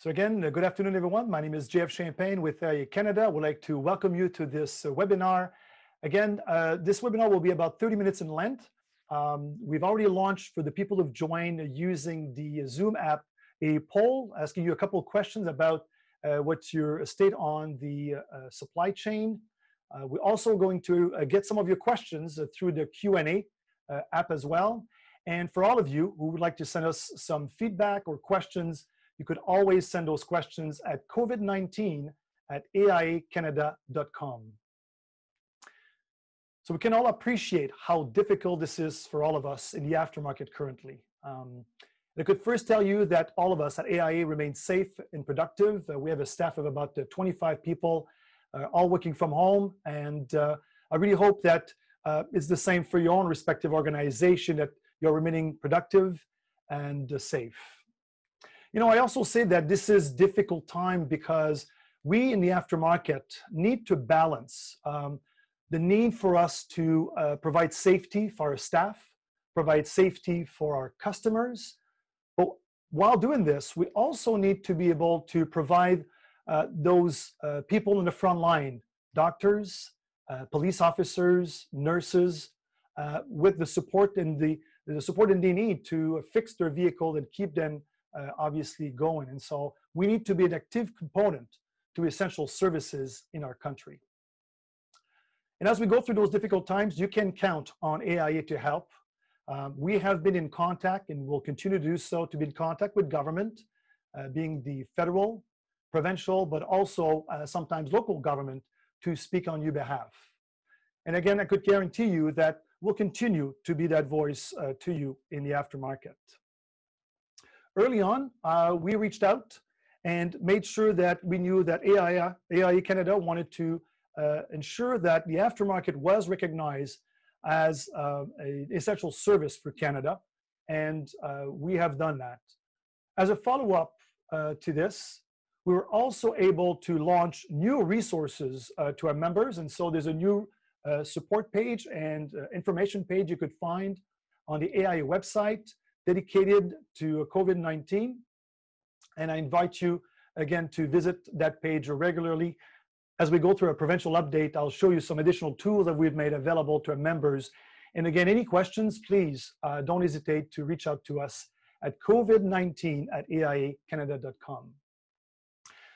So again, good afternoon, everyone. My name is JF Champagne with AIA Canada. I would like to welcome you to this webinar. Again, this webinar will be about 30 minutes in length. We've already launched, for the people who've joined using the Zoom app, a poll asking you a couple of questions about what's your state on the supply chain. We're also going to get some of your questions through the Q&A app as well. And for all of you who would like to send us some feedback or questions, you could always send those questions at covid19@aiacanada.com. So we can all appreciate how difficult this is for all of us in the aftermarket currently. I could first tell you that all of us at AIA remain safe and productive. We have a staff of about 25 people, all working from home. And I really hope that it's the same for your own respective organization, that you're remaining productive and safe. You know, I also say that this is a difficult time because we in the aftermarket need to balance the need for us to provide safety for our staff, provide safety for our customers. But while doing this, we also need to be able to provide those people in the front line, doctors, police officers, nurses, with the support and the support they need to fix their vehicle and keep them obviously going. And so we need to be an active component to essential services in our country. And as we go through those difficult times, you can count on AIA to help. We have been in contact and will continue to do so, to be in contact with government, being the federal, provincial, but also sometimes local government, to speak on your behalf. And again, I could guarantee you that we'll continue to be that voice to you in the aftermarket. Early on, we reached out and made sure that we knew that AIA Canada wanted to ensure that the aftermarket was recognized as an essential service for Canada, and we have done that. As a follow-up to this, we were also able to launch new resources to our members, and so there's a new support page and information page you could find on the AIA website dedicated to COVID-19. And I invite you again to visit that page regularly. As we go through a provincial update, I'll show you some additional tools that we've made available to our members. And again, any questions, please don't hesitate to reach out to us at covid19@aiacanada.com.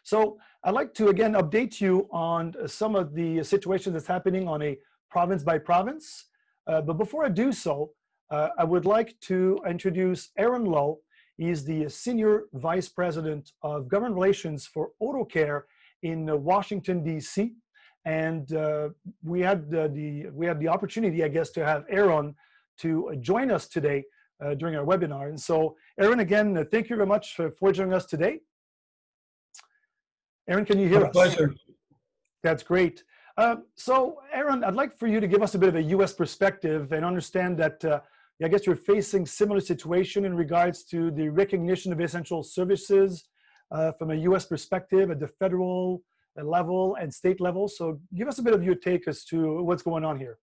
So I'd like to again update you on some of the situations that's happening on a province by province. But before I do so, I would like to introduce Aaron Lowe. He's the Senior Vice President of Government Relations for Auto Care in Washington, D.C. And we had the opportunity, I guess, to have Aaron to join us today during our webinar. And so, Aaron, again, thank you very much for joining us today. Aaron, can you hear us? Pleasure. That's great. So, Aaron, I'd like for you to give us a bit of a U.S. perspective and understand that I guess you're facing similar situation in regards to the recognition of essential services from a U.S. perspective at the federal level and state level. So give us a bit of your take as to what's going on here.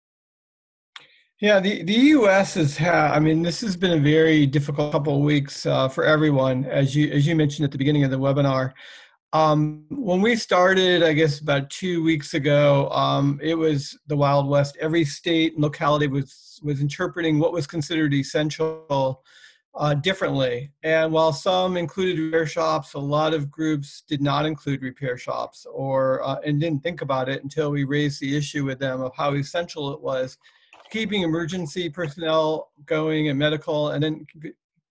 Yeah, the U.S. has had, I mean, this has been a very difficult couple of weeks for everyone, as you mentioned at the beginning of the webinar. When we started, I guess about 2 weeks ago, it was the Wild West. Every state and locality was interpreting what was considered essential differently. And while some included repair shops, a lot of groups did not include repair shops and didn't think about it until we raised the issue with them of how essential it was, keeping emergency personnel going and medical, and then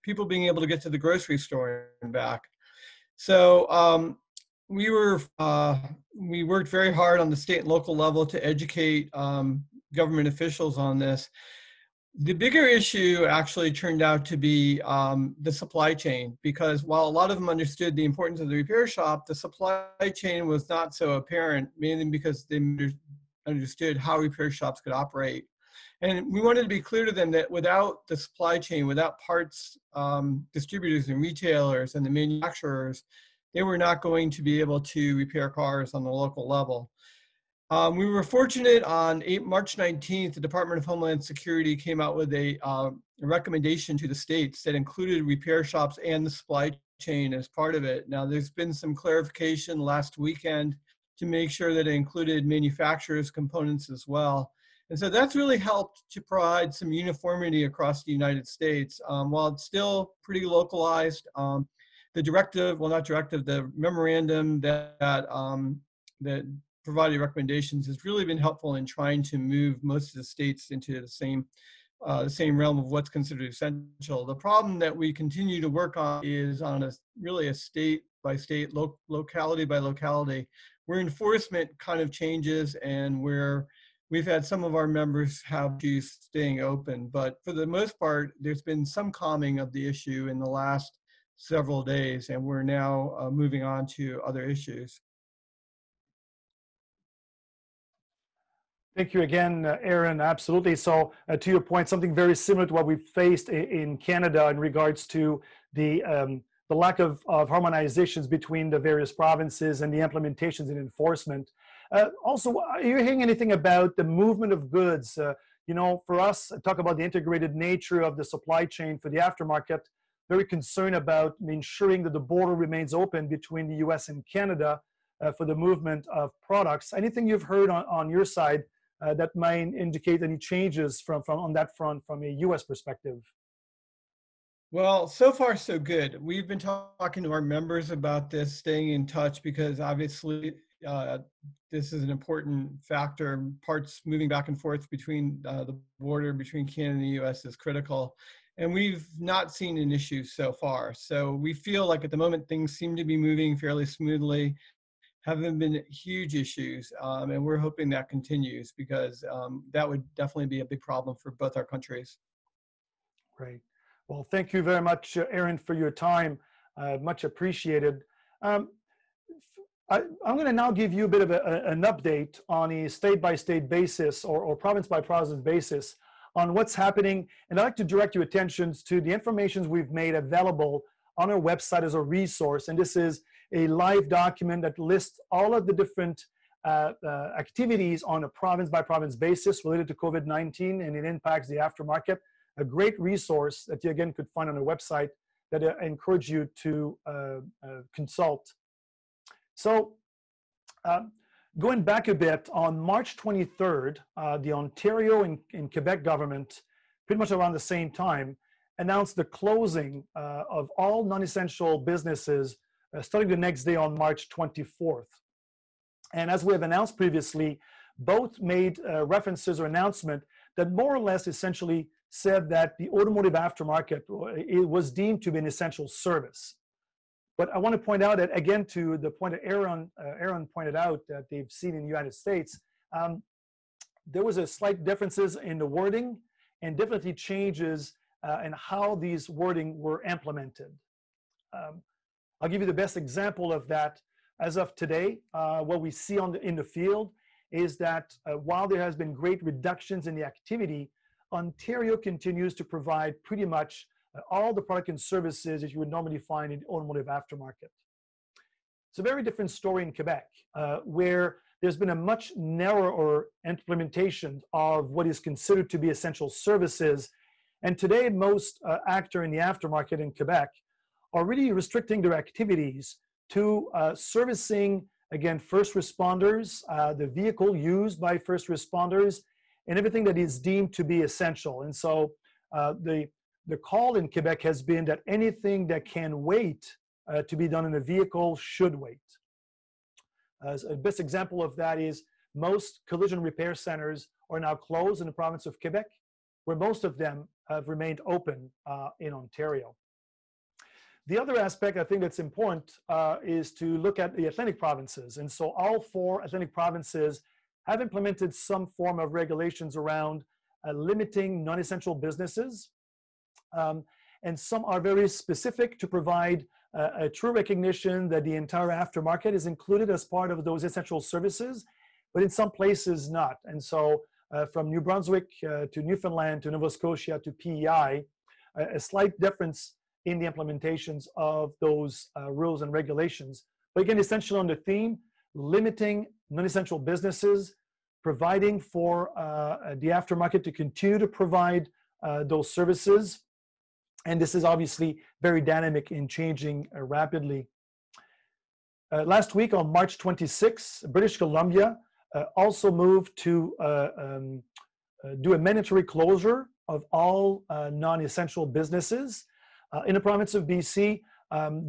people being able to get to the grocery store and back. So we worked very hard on the state and local level to educate government officials on this. The bigger issue actually turned out to be the supply chain, because while a lot of them understood the importance of the repair shop, the supply chain was not so apparent, mainly because they understood how repair shops could operate. And we wanted to be clear to them that without the supply chain, without parts distributors and retailers and the manufacturers, they were not going to be able to repair cars on the local level. We were fortunate on March 19th, the Department of Homeland Security came out with a recommendation to the states that included repair shops and the supply chain as part of it. Now, there's been some clarification last weekend to make sure that it included manufacturers' components as well. And so that's really helped to provide some uniformity across the United States. While it's still pretty localized, the directive, well, not directive, the memorandum that provided recommendations has really been helpful in trying to move most of the states into the same realm of what's considered essential. The problem that we continue to work on is on really a state by state, locality by locality, where enforcement kind of changes and where we've had some of our members have issues staying open. But for the most part, there's been some calming of the issue in the last several days, and we're now moving on to other issues. Thank you again, Aaron. Absolutely. So to your point, something very similar to what we faced in Canada in regards to the lack of harmonizations between the various provinces and the implementations and enforcement. Also, are you hearing anything about the movement of goods? You know, for us, talk about the integrated nature of the supply chain for the aftermarket, very concerned about ensuring that the border remains open between the US and Canada for the movement of products. Anything you've heard on your side that might indicate any changes from on that front from a US perspective? Well, so far so good. We've been talking to our members about this, staying in touch, because obviously this is an important factor. Parts moving back and forth between the border between Canada and the US is critical. And we've not seen an issue so far. So we feel like at the moment things seem to be moving fairly smoothly. Haven't been huge issues, and we're hoping that continues, because that would definitely be a big problem for both our countries. Great. Well, thank you very much, Aaron, for your time. Much appreciated. I'm going to now give you a bit of an update on a state-by-state basis or province-by-province basis on what's happening. And I'd like to direct your attentions to the information we've made available on our website as a resource. And this is a live document that lists all of the different activities on a province-by-province basis related to COVID-19 and it impacts the aftermarket. A great resource that you again could find on our website that I encourage you to consult. So going back a bit, on March 23rd, the Ontario and Quebec government, pretty much around the same time, announced the closing of all non-essential businesses starting the next day on March 24th. And as we have announced previously, both made references or announcement that more or less essentially said that the automotive aftermarket it was deemed to be an essential service. But I want to point out that, again, to the point that Aaron pointed out that they've seen in the United States, there was a slight differences in the wording and definitely changes in how these wording were implemented. I'll give you the best example of that. As of today, what we see in the field is that while there has been great reductions in the activity, Ontario continues to provide pretty much all the product and services that you would normally find in the automotive aftermarket. It's a very different story in Quebec, where there's been a much narrower implementation of what is considered to be essential services. And today, most actors in the aftermarket in Quebec are really restricting their activities to servicing, again, first responders, the vehicle used by first responders, and everything that is deemed to be essential. And so the call in Quebec has been that anything that can wait to be done in a vehicle should wait. As a best example of that is most collision repair centers are now closed in the province of Quebec, where most of them have remained open in Ontario. The other aspect I think that's important is to look at the Atlantic provinces. And so all 4 Atlantic provinces have implemented some form of regulations around limiting non-essential businesses. And some are very specific to provide a true recognition that the entire aftermarket is included as part of those essential services, but in some places not. And so from New Brunswick to Newfoundland to Nova Scotia to PEI, a slight difference in the implementations of those rules and regulations. But again, essentially on the theme, limiting non-essential businesses, providing for the aftermarket to continue to provide those services, And this is obviously very dynamic and changing rapidly. Last week on March 26, British Columbia also moved to do a mandatory closure of all non-essential businesses. In the province of BC,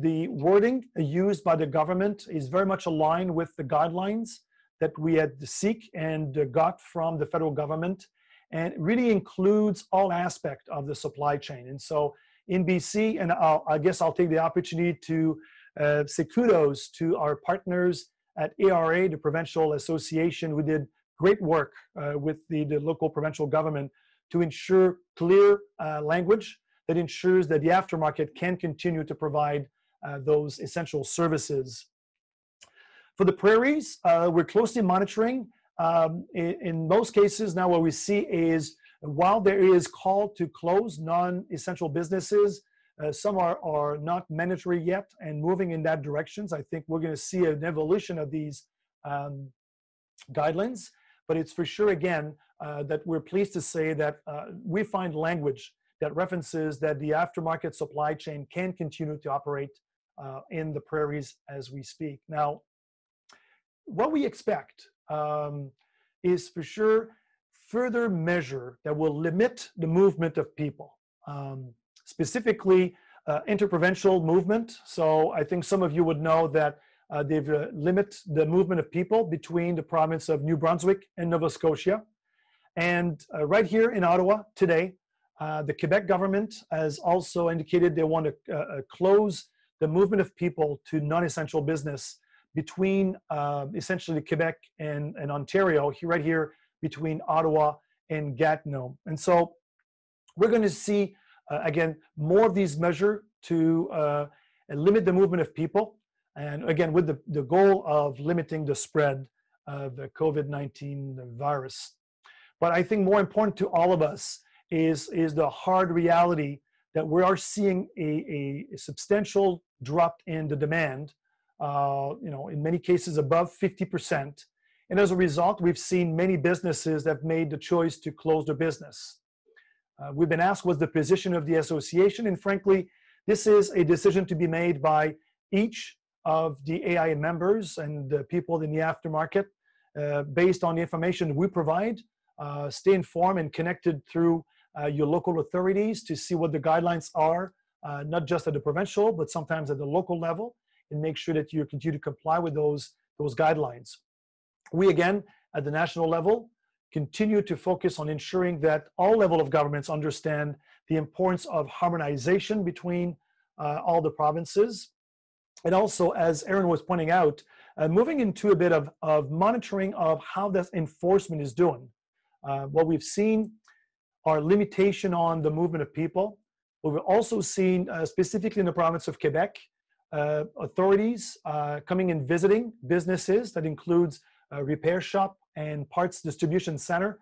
the wording used by the government is very much aligned with the guidelines that we had to seek and got from the federal government, and really includes all aspects of the supply chain. And so in BC, and I guess I'll take the opportunity to say kudos to our partners at AIA, the Provincial Association, who did great work with the local provincial government to ensure clear language that ensures that the aftermarket can continue to provide those essential services. For the prairies, we're closely monitoring. In most cases now what we see is, while there is call to close non-essential businesses, some are not mandatory yet and moving in that direction. I think we're going to see an evolution of these guidelines, but it's for sure, again, that we're pleased to say that we find language that references that the aftermarket supply chain can continue to operate in the prairies as we speak. Now, what we expect is for sure further measure that will limit the movement of people, specifically interprovincial movement. So I think some of you would know that they've limited the movement of people between the province of New Brunswick and Nova Scotia. And right here in Ottawa today, the Quebec government has also indicated they want to close the movement of people to non-essential business between essentially Quebec and Ontario, right here between Ottawa and Gatineau. And so we're going to see, again, more of these measures to limit the movement of people, and again, with the goal of limiting the spread of the COVID-19 virus. But I think more important to all of us is the hard reality that we are seeing a substantial drop in the demand, in many cases above 50%. And as a result, we've seen many businesses that have made the choice to close their business. We've been asked what's the position of the association, and frankly, this is a decision to be made by each of the AIA members and the people in the aftermarket based on the information we provide. Stay informed and connected through your local authorities to see what the guidelines are, not just at the provincial, but sometimes at the local level, and make sure that you continue to comply with those guidelines. We, again, at the national level, continue to focus on ensuring that all levels of governments understand the importance of harmonization between all the provinces. And also, as Aaron was pointing out, moving into a bit of monitoring of how that enforcement is doing. What we've seen are limitation on the movement of people. But we've also seen, specifically in the province of Quebec, authorities coming and visiting businesses. That includes a repair shop and parts distribution center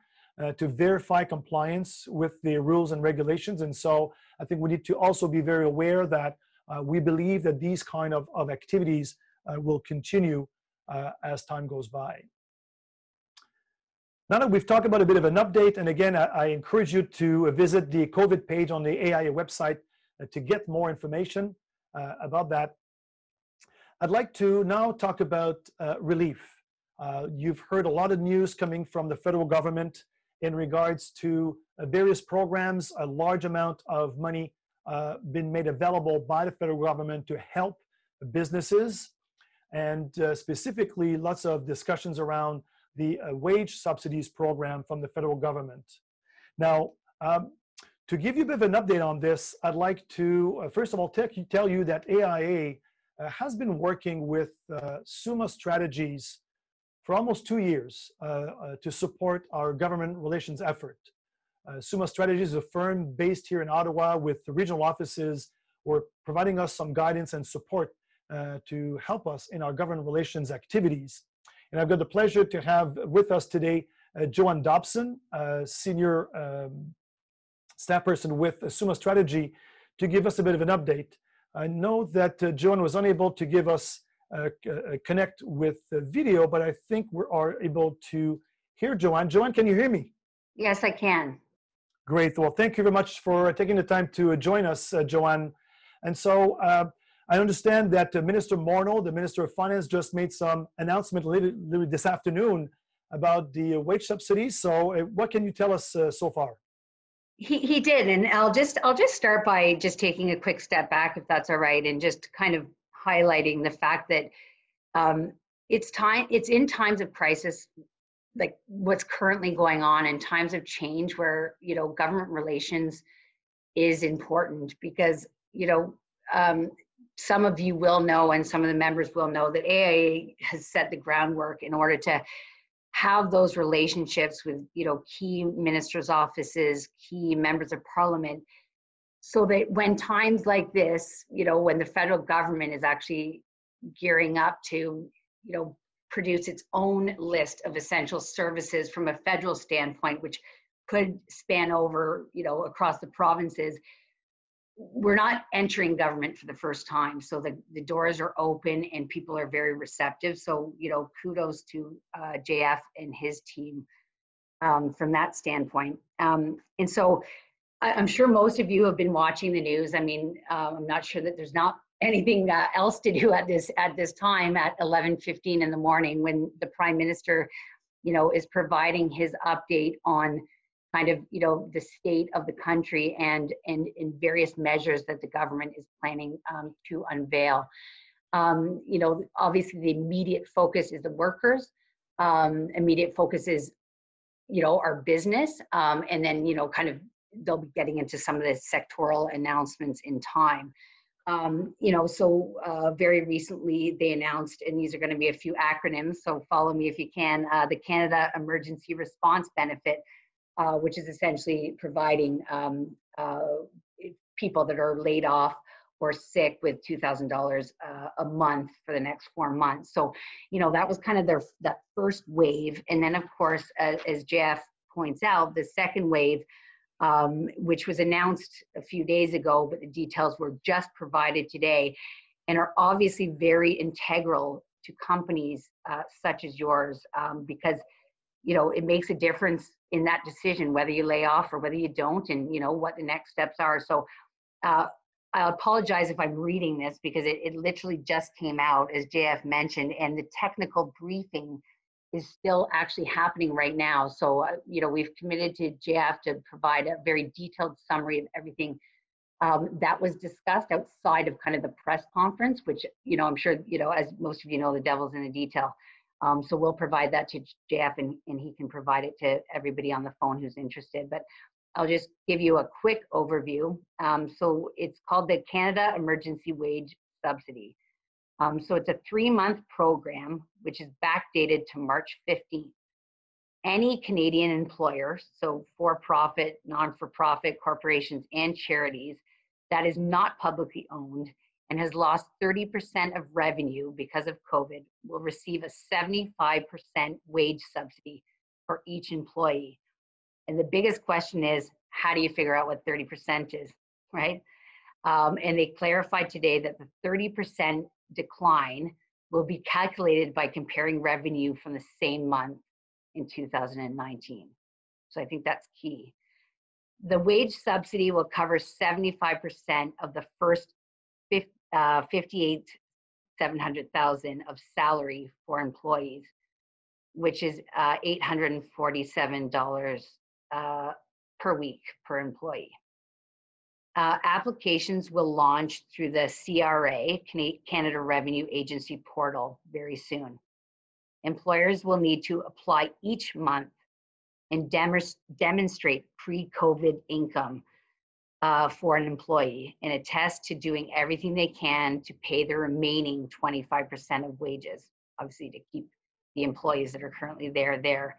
to verify compliance with the rules and regulations. And so I think we need to also be very aware that we believe that these kind of activities will continue as time goes by. Now that we've talked about a bit of an update, and again, I encourage you to visit the COVID page on the AIA website to get more information about that. I'd like to now talk about relief. You've heard a lot of news coming from the federal government in regards to various programs, a large amount of money been made available by the federal government to help businesses, and specifically lots of discussions around the wage subsidies program from the federal government. Now, to give you a bit of an update on this, I'd like to, first of all, tell you that AIA has been working with SUMA Strategies for almost 2 years to support our government relations effort. SUMA Strategies is a firm based here in Ottawa with the regional offices who are providing us some guidance and support to help us in our government relations activities. And I've got the pleasure to have with us today Joanne Dobson, senior staff person with SUMA Strategy, to give us a bit of an update. I know that Joanne was unable to give us connect with the video, but I think we are able to hear Joanne. Joanne, can you hear me? Yes, I can. Great. Well, thank you very much for taking the time to join us, Joanne. And so I understand that Minister Morneau, the Minister of Finance, just made some announcement literally this afternoon about the wage subsidies. So what can you tell us so far? He did, and I'll just start by just taking a quick step back, if that's all right, and just kind of highlighting the fact that it's in times of crisis, like what's currently going on, in times of change, where government relations is important, because some of you will know, and some of the members will know, that AIA has set the groundwork in order to have those relationships with key ministers' offices, key members of parliament, so that when times like this, when the federal government is actually gearing up to produce its own list of essential services from a federal standpoint, which could span over across the provinces, we're not entering government for the first time. So the doors are open and people are very receptive. So, kudos to JF and his team from that standpoint. And so I'm sure most of you have been watching the news. I mean, I'm not sure that there's not anything else to do at this time at 11:15 in the morning, when the Prime Minister, is providing his update on kind of the state of the country and in various measures that the government is planning to unveil. Obviously the immediate focus is the workers. Immediate focus is our business, and then kind of they'll be getting into some of the sectoral announcements in time. So very recently they announced, and these are going to be a few acronyms, so follow me if you can, the Canada Emergency Response Benefit, which is essentially providing people that are laid off or sick with $2,000 a month for the next 4 months. So, that was kind of that first wave. And then, of course, as Jeff points out, the second wave, which was announced a few days ago, but the details were just provided today, and are obviously very integral to companies such as yours, because it makes a difference in that decision, whether you lay off or whether you don't, and what the next steps are. So I apologize if I'm reading this, because it literally just came out, as JF mentioned, and the technical briefing is still actually happening right now. So we've committed to JF to provide a very detailed summary of everything that was discussed outside of kind of the press conference, which I'm sure as most of you know, the devil's in the detail. So we'll provide that to JF, and he can provide it to everybody on the phone who's interested. But I'll just give you a quick overview. So it's called the Canada Emergency Wage Subsidy. So it's a 3-month program, which is backdated to March 15th. Any Canadian employer, so for-profit, non-for-profit corporations and charities, that is not publicly owned and has lost 30% of revenue because of COVID, will receive a 75% wage subsidy for each employee. And the biggest question is, how do you figure out what 30% is, right? And they clarified today that the 30% decline will be calculated by comparing revenue from the same month in 2019. So I think that's key. The wage subsidy will cover 75% of the first $58,700,000 of salary for employees, which is $847 per week per employee. Applications will launch through the CRA, Canada Revenue Agency portal, very soon. Employers will need to apply each month and demonstrate pre-COVID income for an employee, and attest to doing everything they can to pay the remaining 25% of wages, obviously to keep the employees that are currently there.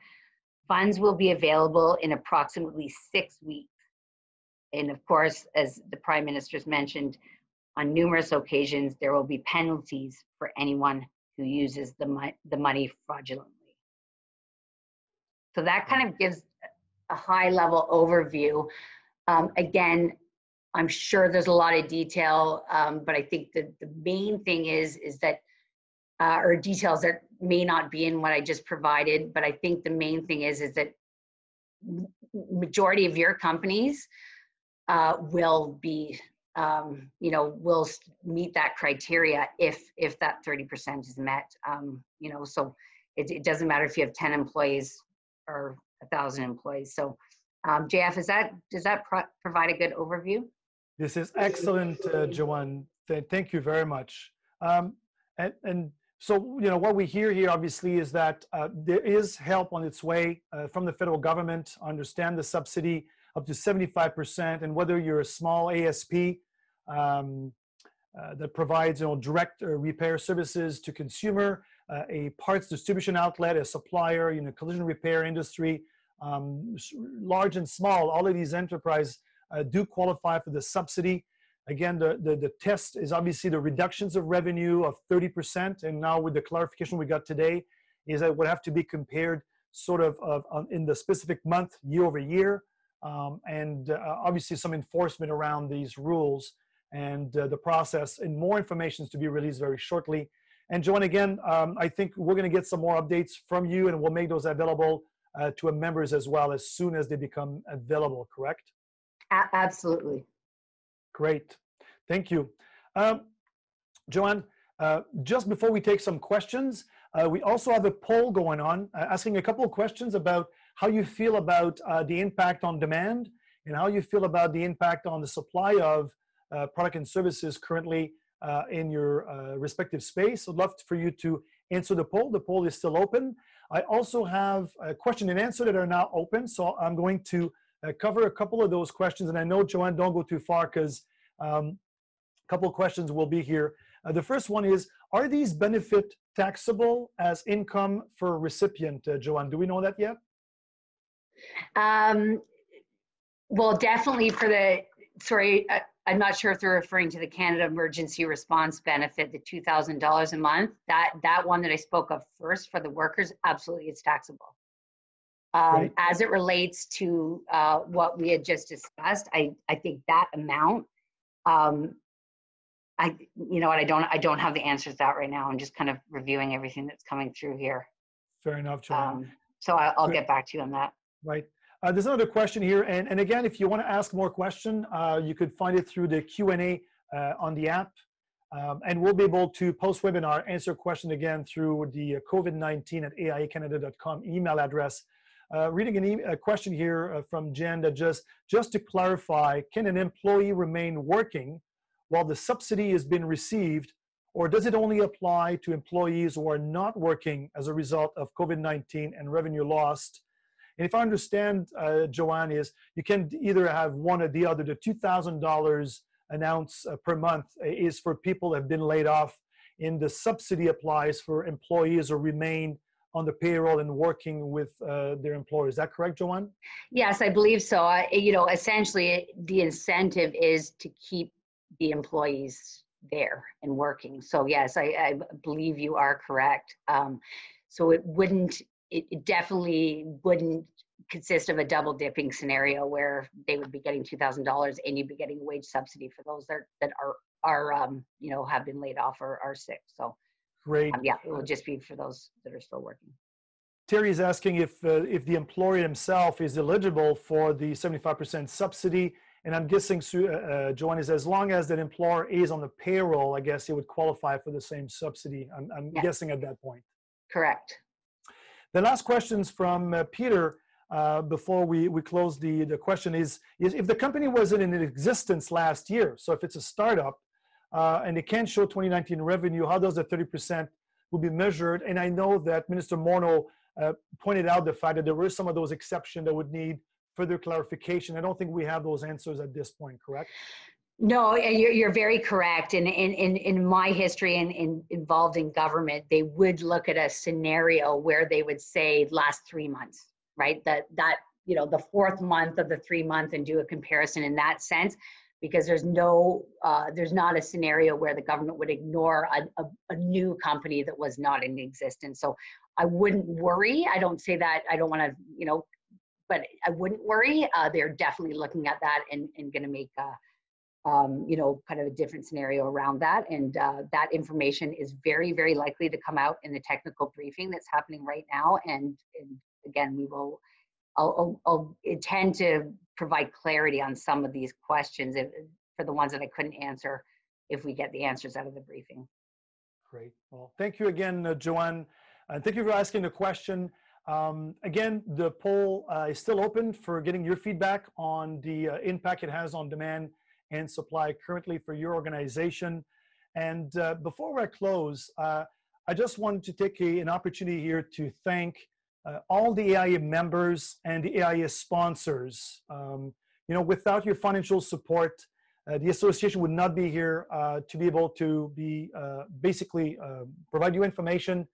Funds will be available in approximately 6 weeks. And of course, as the Prime Minister's mentioned, on numerous occasions, there will be penalties for anyone who uses the money fraudulently. So that kind of gives a high-level overview. Again, I'm sure there's a lot of detail, but I think that the main thing is that, or details that may not be in what I just provided, but I think the main thing is that majority of your companies will be, will meet that criteria if that 30% is met. So it doesn't matter if you have 10 employees or 1,000 employees. So JF, does that provide a good overview? This is excellent, Joanne. Thank you very much. And so, what we hear here obviously is that there is help on its way from the federal government. Understand the subsidy up to 75%, and whether you're a small ASP that provides direct repair services to consumer, a parts distribution outlet, a supplier, collision repair industry, large and small, all of these enterprises do qualify for the subsidy. Again, the test is obviously the reductions of revenue of 30%, and now with the clarification we got today is that it would have to be compared sort of in the specific month, year over year, and obviously some enforcement around these rules and the process, and more information is to be released very shortly. And Joanne, again, I think we're going to get some more updates from you, and we'll make those available to our members as well as soon as they become available, correct? Absolutely. Great. Thank you. Joanne, just before we take some questions, we also have a poll going on asking a couple of questions about how you feel about the impact on demand and how you feel about the impact on the supply of product and services currently in your respective space. I'd love for you to answer the poll. The poll is still open. I also have a question and answer that are now open, so I'm going to cover a couple of those questions. And I know, Joanne, don't go too far because a couple of questions will be here. The first one is, are these benefits taxable as income for a recipient, Joanne? Do we know that yet? Well, definitely for the, I'm not sure if they're referring to the Canada Emergency Response Benefit, the $2,000 a month. That one that I spoke of first for the workers, absolutely it's taxable. As it relates to what we had just discussed, I think that amount, I don't have the answers to that right now. I'm just kind of reviewing everything that's coming through here. Fair enough, Joanne. So I'll get back to you on that. Right. There's another question here. And again, if you want to ask more question, you could find it through the Q&A on the app. And we'll be able to post-webinar answer question again through the COVID-19 at AIAcanada.com email address. Reading a question here from Jen that just to clarify, can an employee remain working while the subsidy has been received, or does it only apply to employees who are not working as a result of COVID-19 and revenue lost? And if I understand, Joanne, is you can either have one or the other. The $2,000 announced per month is for people that have been laid off, and the subsidy applies for employees who remain on the payroll and working with their employers. Is that correct, Joanne? Yes, I believe so. Essentially, the incentive is to keep the employees there and working. So yes, I believe you are correct. So it definitely wouldn't consist of a double dipping scenario where they would be getting $2,000 and you'd be getting a wage subsidy for those that are have been laid off or are sick. So great. Yeah, it will just be for those that are still working. Terry is asking if the employer himself is eligible for the 75% subsidy. And I'm guessing, Joanne, is as long as that employer is on the payroll, I guess it would qualify for the same subsidy. I'm guessing at that point. Correct. The last questions from Peter before we close the question is if the company wasn't in existence last year, so if it's a startup and it can't show 2019 revenue, how does the 30% will be measured? And I know that Minister Morneau pointed out the fact that there were some of those exceptions that would need further clarification. I don't think we have those answers at this point, correct? No, you're very correct. And in my history and involved in government, they would look at a scenario where they would say last 3 months, right? That the fourth month of the 3 month and do a comparison in that sense, because there's not a scenario where the government would ignore a new company that was not in existence. So I wouldn't worry. I don't say that. I don't want to, but I wouldn't worry. They're definitely looking at that and going to make kind of a different scenario around that. And that information is very, very likely to come out in the technical briefing that's happening right now. And again, we will I'll intend to provide clarity on some of these questions for the ones that I couldn't answer if we get the answers out of the briefing. Great. Well, thank you again, Joanne. And thank you for asking the question. Again, the poll is still open for getting your feedback on the impact it has on demand and supply currently for your organization. And before I close, I just wanted to take an opportunity here to thank all the AIA members and the AIA sponsors. Without your financial support, the association would not be here to be able to basically provide you information,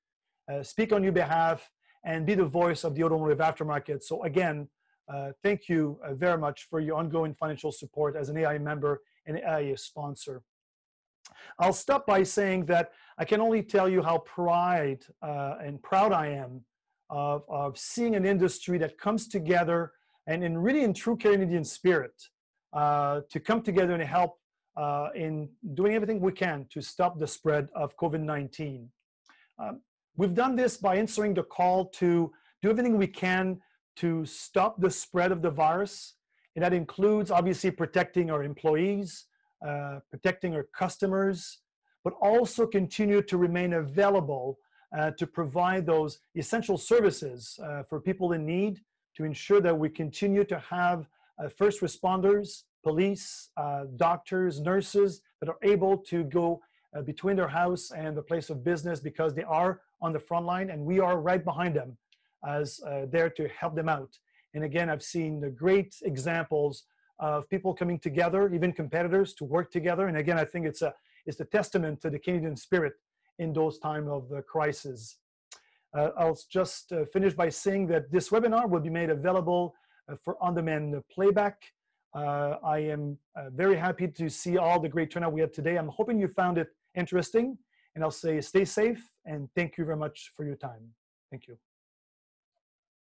speak on your behalf, and be the voice of the automotive aftermarket. So again, thank you very much for your ongoing financial support as an AIA member and AIA sponsor. I'll stop by saying that I can only tell you how proud I am of seeing an industry that comes together and in true Canadian spirit to come together and help in doing everything we can to stop the spread of COVID-19. We've done this by answering the call to do everything we can to stop the spread of the virus, and that includes obviously protecting our employees, protecting our customers, but also continue to remain available to provide those essential services for people in need, to ensure that we continue to have first responders, police, doctors, nurses that are able to go between their house and the place of business, because they are on the front line and we are right behind them as there to help them out. And again, I've seen the great examples of people coming together, even competitors, to work together. And again, I think it's a testament to the Canadian spirit in those times of crisis. I'll just finish by saying that this webinar will be made available for on-demand playback. I am very happy to see all the great turnout we had today. I'm hoping you found it interesting, and I'll say stay safe and thank you very much for your time. Thank you.